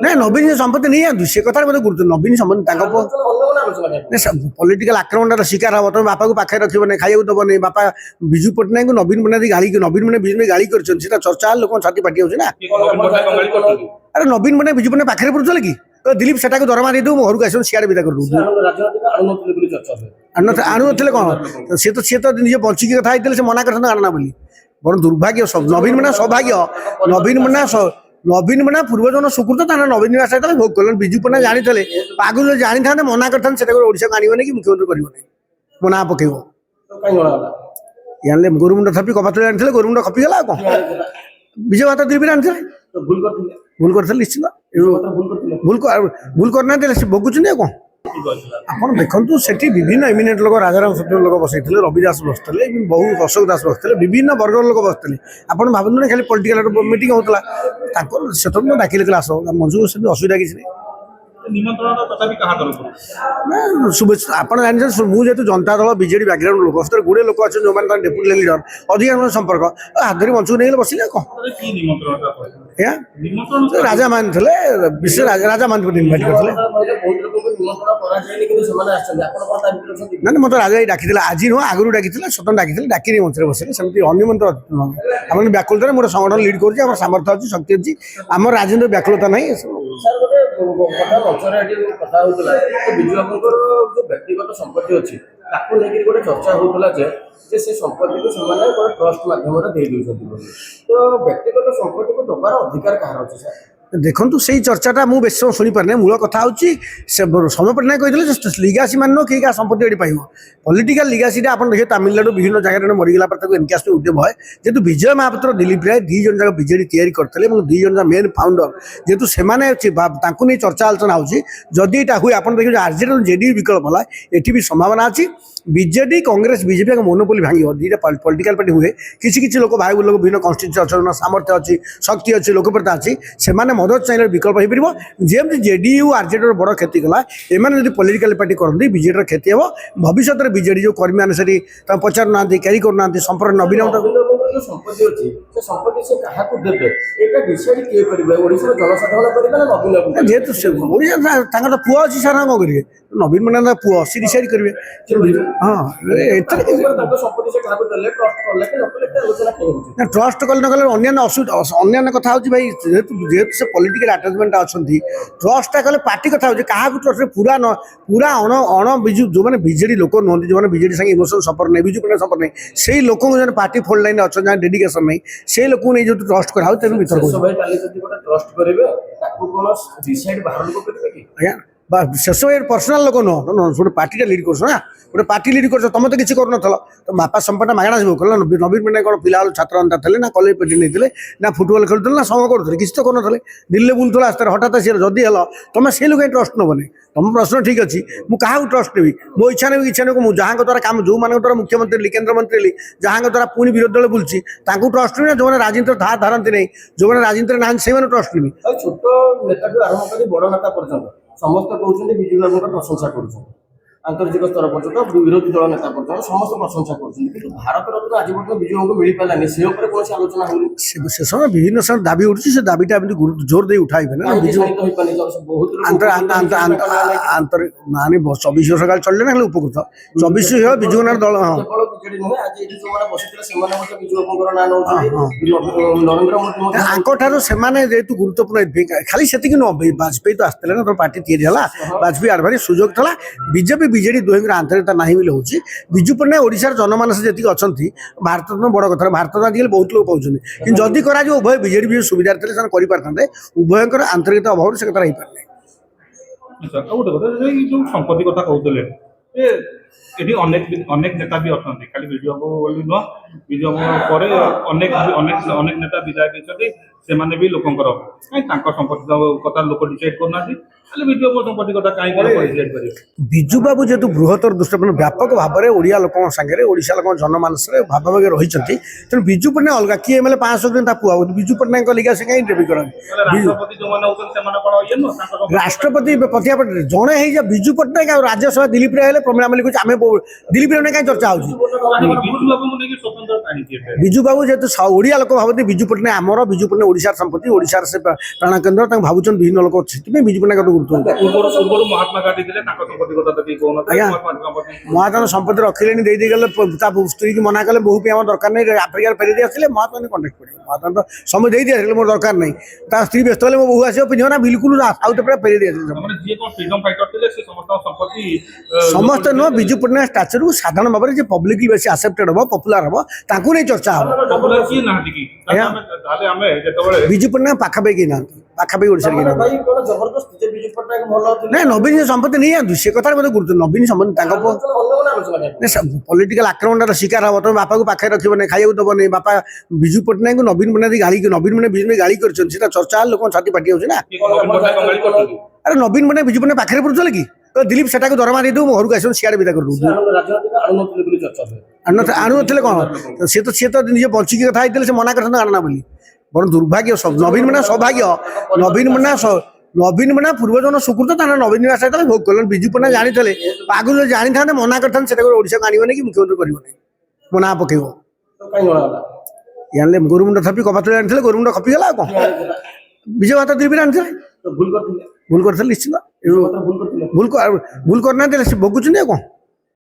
ନା ନବୀନ ସମ୍ପତ୍ତି ନେଇଯାଆନ୍ତୁ ସେ କଥାରେ ମୋତେ ଗୁରୁତ୍ୱ ନବୀନ ସମ୍ପତ୍ତି ତାଙ୍କ ପଲିଟିକାଲ ଆକ୍ରମଣର ଶିକାର ହବ ତମେ ବାପାକୁ ପାଖରେ ରଖିବନି ଖାଇବାକୁ ଦବନି ବାପା ବିଜୁ ପଟ୍ଟନାୟକ ନବୀନ ପଟ୍ଟନାୟକ ଗାଳି ନବୀନ ପଟ୍ଟନାୟକ ବିଜୁ ଗାଳି କରିଛନ୍ତି ସେଟା ଚର୍ଚ୍ଚା ଲୋକଙ୍କ ଛାତି ପାଟି ହଉଛି ନା ଆରେ ନବୀନ ପଟ୍ଟନାୟକ ବିଜୁ ପଟ୍ଟନାୟକ ପାଖରେ ପଡୁଥିଲେ କି ଦିଲ୍ଲୀପ ସେଟାକୁ ଦରମା ଦେଇଦେବୁ ମୋ ଘରକୁ ଆସିବ ସିଆଡ଼େ ବିଦା କରିଦେବୁ ଆଣୁନଥିଲେ କ'ଣ ସିଏ ତ ନିଜେ ବଞ୍ଚିକି କଥା ହେଇଥିଲେ ସେ ମନା କରିଥାନ୍ତେ ଆଣନା ବୋଲି ବରଂ ଦୁର୍ଭାଗ୍ୟ ନବୀନ ପଟ୍ଟନାୟକ ସୌଭାଗ୍ୟ ନବୀନ ପଟ୍ଟନାୟକ ପୂର୍ବଜନ ସୁକୃତ ତାଙ୍କର ନବୀନ ନିବାସ ହେଇଥିଲା ଭୋଗ କଲେ ବିଜୁ ପଟ୍ଟନାୟକ ଜାଣିଥିଲେ ଆଗରୁ ଯଦି ଜାଣିଥାନ୍ତେ ମନା କରିଥାନ୍ତେ ସେଟାକୁ ଓଡ଼ିଶାକୁ ଆଣିବନି କି ମୁଖ୍ୟମନ୍ତ୍ରୀ କରିବନି ମୋ ନାଁ ପକେଇବ ଜାଣିଲେ ଗୋରୁମୁଣ୍ଡ ଥପି କପାତଳି ଆଣିଥିଲେ ଗୋରୁମୁଣ୍ଡ ଖପିଗଲା ଆଉ କ'ଣ ବିଜୟ ଭାତ ଦିଲ୍ଲୀପରେ ଆଣିଥିଲେ ଭୁଲ କରିଥିଲେ ନିଶ୍ଚିତ ଭୁଲ କରିନାହାନ୍ତି ସେ ଭୋଗୁଛନ୍ତି ଆଉ କ'ଣ ଆପଣ ଦେଖନ୍ତୁ ସେଠି ବିଭିନ୍ନ ଏମିନେଣ୍ଟ ଲୋକ ରାଜାରାମ ସତ୍ୟ ଲୋକ ବସେଇଥିଲେ ରବି ଦାସ ବସିଥିଲେ ବହୁ ଅଶୋକ ଦାସ ବସିଥିଲେ ବିଭିନ୍ନ ବର୍ଗର ଲୋକ ବସିଥିଲେ ଆପଣ ଭାବନ୍ତୁ ଖାଲି ପଲିଟିକାଲ ମିଟିଂ ହେଉଥିଲା ତାଙ୍କର ସ୍ୱତନ୍ତ୍ର ଡାକିଲେ କ୍ଲାସ ମଞ୍ଜୁର ସେମିତି ଅସୁବିଧା କିଛି ନାହିଁ ଆପଣ ଜାଣିଛନ୍ତି ମୁଁ ଯେହେତୁ ଜନତା ଦଳ ବିଜେଡି ବ୍ୟାକଗ୍ରାଉଣ୍ଡ ଲୋକ ସେଥିରେ ଗୁଡ଼େ ଲୋକ ଅଛନ୍ତି ଯେଉଁମାନେ ତାଙ୍କ ଡେପୁଟି ଲିଡର ଅଧିକାଂଶ ସମ୍ପର୍କ ହାତ ଧରି ମଞ୍ଚକୁ ନେଇଗଲେ ବସିଲେ କ'ଣ ରାଜା ମାନ ଥିଲେ ବିଶେଷ ରାଜା ମାନଙ୍କୁ ଇନଭାଇଟ୍ କରିଥିଲେ ନା ମୋତେ ରାଜା ଡାକିଥିଲା ଆଜି ନୁହଁ ଆଗରୁ ଡାକିଥିଲା ସ୍ୱତନ୍ତ୍ର ଡାକିଥିଲେ ଡାକିନି ମଞ୍ଚରେ ବସିଲେ ସେମିତି ଅନିମନ୍ତ୍ର ଆମର ବ୍ୟାକୁଳତାରେ ମୋର ସଂଗଠନ ଲିଡ୍ କରୁଛି ଆମର ସାମର୍ଥ୍ୟ ଅଛି ଶକ୍ତି ଅଛି ଆମର ରାଜେନ୍ଦ୍ର ବ୍ୟାକୁଳତା ନାହିଁ କଥା ହଉଥିଲା ବିଜୁ ବାବୁଙ୍କର ଯୋଉ ବ୍ୟକ୍ତିଗତ ସମ୍ପତ୍ତି ଅଛି ତାକୁ ନେଇକି ଗୋଟେ ଚର୍ଚ୍ଚା ହଉଥିଲା ଯେ ସେ ସମ୍ପତ୍ତିକୁ ସେମାନେ ଗୋଟେ ଟ୍ରଷ୍ଟ ମାଧ୍ୟମରେ ଦେଇ ଦେଉଛନ୍ତି ତ ବ୍ୟକ୍ତିଗତ ସମ୍ପତ୍ତିକୁ ଦେବାର ଅଧିକାର କାହାର ଅଛି ସାର୍ ଦେଖନ୍ତୁ ସେଇ ଚର୍ଚ୍ଚାଟା ମୁଁ ବେଶୀ ସମୟ ଶୁଣିପାରିନି ମୂଳ କଥା ହେଉଛି ସେ ସୌମ୍ୟ ପଟ୍ଟନାୟକ କହିଥିଲେ ଯେ ଲିଗାସି ମାନେ କିଏ କାହା ସମ୍ପତ୍ତି ଏଠି ପାଇବ ପଲିଟିକାଲ ଲିଗାସିଟା ଆପଣ ଦେଖିବେ ତାମିଲନାଡୁ ବିଭିନ୍ନ ଜାଗାରେ ମରିଗଲା ପରେ ତାକୁ ଏନକାଷ୍ଟ ଉଦ୍ୟମ ହୁଏ ଯେହେତୁ ବିଜୟ ମହାପାତ୍ର ଦିଲ୍ଲୀପ ରାୟ ଦୁଇ ଜଣ ଯାକ ବିଜେଡି ତିଆରି କରିଥିଲେ ଏବଂ ଦୁଇ ଜଣ ଯାକ ମେନ୍ ଫାଉଣ୍ଡର ଯେହେତୁ ସେମାନେ ତାଙ୍କୁ ନେଇ ଚର୍ଚ୍ଚା ଆଲୋଚନା ହେଉଛି ଯଦି ଏଇଟା ହୁଏ ଆପଣ ଦେଖିବେ ଆର୍ଜେଡି ଜେଡିୟୁ ବିକଳ୍ପ ହେଲା ଏଠି ବି ସମ୍ଭାବନା ଅଛି ବିଜେଡି କଂଗ୍ରେସ ବିଜେପି ମୋନୋପୋଲି ଭାଙ୍ଗିବ ଦୁଇଟା ପଲିଟିକାଲ ପାର୍ଟି ହୁଏ କିଛି କିଛି ଲୋକ ଭାଇ ଲୋକ ବିଭିନ୍ନ କନଷ୍ଟିଚ୍ୟୁନ୍ସି ଅଛନ୍ତି ସାମର୍ଥ୍ୟ ଅଛି ଶକ୍ତି ଅଛି ଲୋକପ୍ରିୟତା ଅଛି ସେମାନେ ମଦତ ଚାହିଁଲେ ବିକଳ୍ପ ହେଇପାରିବ ଯେମିତି ଜେଡିୟୁ ଆର୍ଜେଡିର ବଡ଼ କ୍ଷତି କଲା ଏମାନେ ଯଦି ପଲିଟିକାଲ ପାର୍ଟି କରନ୍ତି ବିଜେଡିର କ୍ଷତି ହେବ ଭବିଷ୍ୟତରେ ବିଜେଡି ଯେଉଁ କର୍ମୀମାନେ ସେଠି ତାଙ୍କୁ ପଚାରୁନାହାନ୍ତି କ୍ୟାରି କରୁନାହାନ୍ତି ସମ୍ପର୍କ ନବୀନ ସମ୍ପତ୍ତି ଅଛି ସେ ସମ୍ପତ୍ତି ସେ କାହାକୁ ଦେବେ ଏଇଟା ଡିସାଇଡ୍ କିଏ କରିବେ ଓଡ଼ିଶାର ଜନସାଧାରଣ କରିବେ ନା ନବୀନ ଯେହେତୁ ଓଡ଼ିଶା ତାଙ୍କର ପୁଅ ଅଛି ସାର୍ କ'ଣ କରିବେ ନବୀନ ପଟ୍ଟନାୟକ ପୁଅ ସେ ଡିସାଇଡ୍ କରିବେ ହଁ ଏଥିରେ ଟ୍ରଷ୍ଟ କଲେ ନ କଲେ ଅନ୍ୟାନ୍ୟ ଅସୁବିଧା ଅନ୍ୟାନ୍ୟ କଥା ହେଉଛି ଭାଇ ଯେହେତୁ ସେ ପଲିଟିକାଲ ଆଟାଚମେଣ୍ଟ ଅଛନ୍ତି ଟ୍ରଷ୍ଟଟା କଲେ ପାର୍ଟି କଥା ହେଉଛି କାହାକୁ ଟ୍ରଷ୍ଟ ପୁରା ଅଣ ବିଜୁ ଯେଉଁମାନେ ବିଜେଡି ଲୋକ ନୁହନ୍ତି ଯେଉଁମାନେ ବିଜେଡି ସାଙ୍ଗେ ଇମୋସନାଲ ସପୋର୍ଟ ନାହିଁ ବିଜୁ ପଟ୍ଟନାୟକ ସପୋର୍ଟ ନାହିଁ ସେଇ ଲୋକଙ୍କୁ ଯେଉଁମାନେ ପାର୍ଟି ଫୋଲ୍ଡ ଲାଇନରେ ଅଛନ୍ତି ଯାହା ଡେଡିକେସନ ନାହିଁ ସେଇ ଲୋକଙ୍କୁ ନେଇ ଯେହେତୁ ଟ୍ରଷ୍ଟ କରାହେଉଛି ତେଣୁ ଭିତରେ ଆଜ୍ଞା ଶେଷ ପର୍ସନାଲ ଲୋକ ନୁହଁ ଗୋଟେ ପାର୍ଟିଟା ଲିଡ୍ କରୁଛ ନା ଗୋଟେ ପାର୍ଟି ଲିଡ୍ କରୁଛ ତମେ ତ କିଛି କରୁନଥିଲ ତ ବାପା ସମ୍ପଦଟା ମାଗଣା ଯିବ କଲେ ନବୀନ ପଟ୍ଟନାୟକ କ'ଣ ପିଲା ଛାତ୍ର ନେତା ଥିଲେ ନା କଲେଜ ପେଟି ନେଇଥିଲେ ନା ଫୁଟବଲ ଖେଳୁଥିଲେ ନା ସମୟ କରୁଥିଲେ କିଛି ତ କରୁନଥିଲେ ଦିଲ୍ଲୀରେ ବୁଲୁଥିଲା ଆସ୍ତେ ହଠାତ୍ ସିଏ ଯଦି ହେଲା ତମେ ସେଇ ଲୋକ ଟ୍ରଷ୍ଟ ନେବନି ତମ ପ୍ରଶ୍ନ ଠିକ୍ ଅଛି ମୁଁ କାହାକୁ ଟ୍ରଷ୍ଟ ନେବି ମୋ ଇଚ୍ଛା ନେବି ଇଚ୍ଛା ନେବି ମୁଁ ଯାହାଙ୍କ ଦ୍ୱାରା କାମ ଯେଉଁମାନଙ୍କ ଦ୍ୱାରା ମୁଖ୍ୟମନ୍ତ୍ରୀ ହେଲି କେନ୍ଦ୍ରମନ୍ତ୍ରୀ ହେଲି ଯାହାଙ୍କ ଦ୍ୱାରା ପୁଣି ବିରୋଧୀ ଦଳ ବୁଲୁଛି ତାଙ୍କୁ ଟ୍ରଷ୍ଟ ନେବି ନା ଯେଉଁମାନେ ରାଜନୀତିର ଧାର ଧରନ୍ତି ନାହିଁ ଯେଉଁମାନେ ରାଜନୀତିରେ ନାହାନ୍ତି ସେଇମାନେ ଟ୍ରଷ୍ଟ ନେବି ଛୋଟ ନେତାଠୁ ଆରମ୍ଭ କରି ବଡ଼ ନେତା ପର୍ଯ୍ୟନ୍ତ ସମସ୍ତେ କହୁଛନ୍ତି ବିଜୁ ବାବୁଙ୍କର ପ୍ରଶଂସା କରୁଛନ୍ତି ଆନ୍ତର୍ଜାତିକ ସ୍ତର ପର୍ଯ୍ୟନ୍ତ ବିରୋଧୀ ଦଳ ନେତା ପର୍ଯ୍ୟନ୍ତ ସମସ୍ତେ ପ୍ରଶଂସା କରୁଛନ୍ତି କିନ୍ତୁ ଭାରତର ଆଜି ପର୍ଯ୍ୟନ୍ତ ବିଜୁ ବାବୁଙ୍କୁ ମିଳିପାରିଲାନି ସେ ଉପରେ କୌଣସି ଆଲୋଚନା ହଉନି ସେ ସମୟ ବିଭିନ୍ନ ସମୟ ଦାବି ଉଠୁଛି ସେ ଦାବିଟା ଏମିତି ଜୋର ଦେଇ ଉଠାଇବେ ନା ମାନେ 24 ବର୍ଷ କାଳ ଚଳିଲେ ନା ହେଲେ ଉପକୃତ 24 ବର୍ଷ ବିଜୁ ଦଳ ଆଙ୍କଠାରୁ ସେମାନେ ଯେହେତୁ ଗୁରୁତ୍ୱପୂର୍ଣ୍ଣ ଖାଲି ସେତିକି ନୁହଁ ବାଜପେୟୀ ତ ଆସିଥିଲେ ନା ପାର୍ଟି ତିଆରି ହେଲା ବାଜପେୟୀ ଆଡ଼ଭାରି ସୁଯୋଗ ଥିଲା ବିଜେପି ବିଜେଡି ଦୁହେଁଙ୍କର ଆନ୍ତରିକତା ନାହିଁ ବୋଲି ହେଉଛି ବିଜୁ ପଟ୍ଟନାୟକ ଓଡ଼ିଶାର ଜନମାନସ ଯେତିକି ଅଛନ୍ତି ଭାରତ ବଡ଼ କଥା ଭାରତ ଆଜିକାଲି ବହୁତ ଲୋକ ପାଉଛନ୍ତି କିନ୍ତୁ ଯଦି କରାଯିବ ଉଭୟ ବିଜେଡି ବି ସୁବିଧାରେ ଥିଲେ ସେମାନେ କରିପାରିଥାନ୍ତେ ଉଭୟଙ୍କର ଆନ୍ତରିକତା ଅଭାବରୁ ସେ କଥା ହେଇପାରିଲେ ସମ୍ପତ୍ତି କଥା କହୁଥିଲେ ଏଠି ଅନେକ ନେତା ବି ଅଛନ୍ତି ଖାଲି ବିଜୁ ବାବୁ ବୋଲି ନୁହଁ ବିଜୁ ବାବୁ ପରେ ଅନେକ ନେତା ବିଧାୟକ ହେଇଛନ୍ତି ସେମାନେ ବି ଲୋକଙ୍କର କାହିଁ ତାଙ୍କ ସମ୍ପତ୍ତି କଥା ଲୋକ ଡିସାଇଡ୍ କରୁନାହାନ୍ତି ବିଜୁ ବାବୁ ସମ୍ପତ୍ତି କଥା କାହିଁକି ଡିସାଇଡ୍ କରିବେ ବିଜୁ ବାବୁ ଯେହେତୁ ବୃହତ୍ତର ଦୃଷ୍ଟି ବ୍ୟାପକ ଭାବରେ ଓଡ଼ିଆ ଲୋକଙ୍କ ସାଙ୍ଗରେ ଓଡ଼ିଶା ଲୋକଙ୍କ ଜନମାନସରେ ଭାଗଭାଗୀ ରହିଛନ୍ତି ତେଣୁ ବିଜୁ ପଟ୍ଟନାୟକ ଅଲଗା କିଏ ଏମଏଲଏ 500 ଦିନ ତା ପୁଅ ବିଜୁ ପଟ୍ଟନାୟକ ଲିଗା ସେ କାହିଁ ଇଣ୍ଟରଭ୍ୟୁ କରନ୍ତି ରାଷ୍ଟ୍ରପତି ପ୍ରତିଭାପଟରେ ଜଣେ ହେଇଯା ବିଜୁ ପଟ୍ଟନାୟକ ଆଉ ରାଜ୍ୟସଭା ଦିଲ୍ଲୀପ ରାୟ ହେଲେ ପ୍ରମିଳା ମଲ୍ଲିକ କହୁଛି ଆମେ ଦିଲ୍ଲୀପ ରାୟ କାହିଁ ଚର୍ଚ୍ଚା ହେଉଛି ବିଜୁ ବାବୁ ଯେହେତୁ ଓଡ଼ିଆ ଲୋକ ଭାବନ୍ତି ବିଜୁ ପଟ୍ଟନାୟକ ଆମର ବିଜୁ ପଟ୍ଟନାୟକ ଓଡ଼ିଶାର ସମ୍ପତ୍ତି ଓଡ଼ିଶାର ସେ ପ୍ରାଣକେନ୍ଦ୍ର ତାଙ୍କୁ ଭାବୁଛନ୍ତି ବିଭିନ୍ନ ଲୋକ ଅଛି ସେଥିପାଇଁ ବିଜୁ ପଟ୍ଟନାୟକ ଗୁରୁତ୍ୱ ପୂର୍ବରୁ ମହାତ୍ମା ଗାନ୍ଧୀ ଥିଲେ ତାଙ୍କ ସମ୍ପତ୍ତି କଥା ତ କେହି କହୁନଥିଲେ ଆଜ୍ଞା। ମହାତ୍ମା ମହାତ୍ମା ସମ୍ପତ୍ତି ରଖିଲେଣି ଦେଇଦେଇଗଲେ ତା ସ୍ତ୍ରୀକି ମନା କଲେ ବୋହୁ ପାଇଁ ଆମର ଦରକାର ନାହିଁ ଆଫ୍ରିକାରେ ଫେରି ଦେଇ ଆସିଲେ ମହାତ୍ମାଙ୍କୁ କଣ୍ଟାକ୍ଟ କରିବେ ମହାତ୍ମା ତ ସମୟ ଦେଇ ଆସିଲେ ମୋର ଦରକାର ନାହିଁ ତା ସ୍ତ୍ରୀ ବ୍ୟସ୍ତ ହେଲେ ମୋ ବୋହୁ ଆସିବ ପିନ୍ଧିବ ନା ବିଲକୁଲ ସାଉଥ ପୁରା ଫେରି ଦେଇ ଆସିଲେ ମାନେ ଯିଏ କଣ ଫ୍ରିଡମ ଫାଇଟର ଥିଲେ ସେ ସମସ୍ତଙ୍କ ସମ୍ପତ୍ତି ସମସ୍ତେ ନୁହଁ ବିଜୁ ପଟ୍ଟନାୟକ ଷ୍ଟାଚରକୁ ସାଧାରଣ ଭାବରେ ଯେ ପବ୍ଲିକଲି ବେଶୀ ଆକ୍ସେପ୍ଟେଡ୍ ହବ ପପୁଲାର ହବ ତାଙ୍କୁ ନେଇ ଚର୍ଚ୍ଚା ହବ popular କିଏ ନାହାନ୍ତି କି ତାହେଲେ ଆମେ ଯେତେବେଳେ ବିଜୁ ପଟ୍ଟନାୟକ ପାଖାପାଖି କେହି ନାହାନ୍ତି ପାଖାପାଖି ଓଡ଼ିଶାରେ କେହି ନାହାନ୍ତି ଭାଇ କଣ ଜବରଦସ୍ତ ଯେ ବିଜୁ ପଟ୍ଟନାୟକ ଭଲ ଥିଲେ ନାଇଁ ନବୀନ ସମ୍ପତ୍ତି ନେଇଯାଆନ୍ତୁ ସେ କଥାରେ ମୋତେ ଗୁରୁତ୍ୱ ନବୀନ ସମ୍ପତ୍ତି ତାଙ୍କ ପୁଅ ପଲିଟିକାଲ ଆକ୍ରମଣର ଶିକାର ହବ ତମେ ବାପାକୁ ପାଖରେ ରଖିବ ନାହିଁ ଖାଇବାକୁ ଦବ ନାହିଁ ବାପା ବିଜୁ ପଟ୍ଟନାୟକ ନବୀନ ପଟ୍ଟନାୟକ ନବୀନ ପଟ୍ଟନାୟକ ବିଜୁ ଗାଳି କରିଛନ୍ତି ସେଟା ଚର୍ଚ୍ଚା ହେଲେ ଲୋକଙ୍କ ଛାତି ପାଟି ଯାଉଛି ନା ନବୀନ ପଟ୍ଟନାୟକ ଗାଳି କରୁଛନ୍ତି ଆରେ ନବୀନ ପଟ୍ଟନାୟକ ବିଜୁ ପଟ୍ଟନାୟକ ପାଖରେ ପଡୁଥିଲେ କି ତ ଦିଲ୍ଲୀପ ସେଟାକୁ ଦରମା ଦେଇଦେବୁ ମୋ ଘରକୁ ଆସିବ ସିଆଡ଼େ ବିଦା କରିଦେବୁ ରାଜନୈତିକ ଆଣୁନଥିଲେ ବୋଲି ଚର୍ଚ୍ଚା ହୁଏ ଆଣୁନଥିଲେ କଣ ସିଏ ତ ନିଜେ ବଞ୍ଚିକି କଥା ହେଇଥିଲେ ସେ ମନା କରିଥାନ୍ତେ ଆଣନା ବୋଲି ବରଂ ଦୁର୍ଭାଗ୍ୟ ନବୀନ ପଟ୍ଟନାୟକ ସୌଭାଗ୍ୟ ନବୀନ ପଟ୍ଟନାୟକ ପୂର୍ବଜନ ସୁକୃତ ତାଙ୍କର ନବୀନ ନିବାସ ହେଇଥିଲା ଭୋଗ କଲେ ବିଜୁ ପଟ୍ଟନାୟକ ଜାଣିଥିଲେ ଆଗରୁ ଯଦି ଜାଣିଥାନ୍ତେ ମନା କରିଥାନ୍ତେ ସେଟାକୁ ଓଡ଼ିଶାକୁ ଆଣିବନି କି ମୁଖ୍ୟମନ୍ତ୍ରୀ କରିବନି ମୋ ନାଁ ପକେଇବ କାଇଁ ଜଣା ହେଲା ଜାଣିଲେ ଗୋରୁମୁଣ୍ଡ ଥପି କପାତଳି ଆଣିଥିଲେ ଗୋରୁମୁଣ୍ଡ ଖପିଗଲା ଆଉ କଣ ବିଜୟ ଭାତ ଦିଲ୍ଲୀପରେ ଆଣିଥିଲେ ତ ଭୁଲ କରିଥିଲେ ଭୁଲ କରିଥିଲେ ନିଶ୍ଚିତ ଭୁଲ କରିଥିଲେ ଭୁଲ କରିନାହାନ୍ତି ସେ ଭୋଗୁଛନ୍ତି ଆଉ କଣ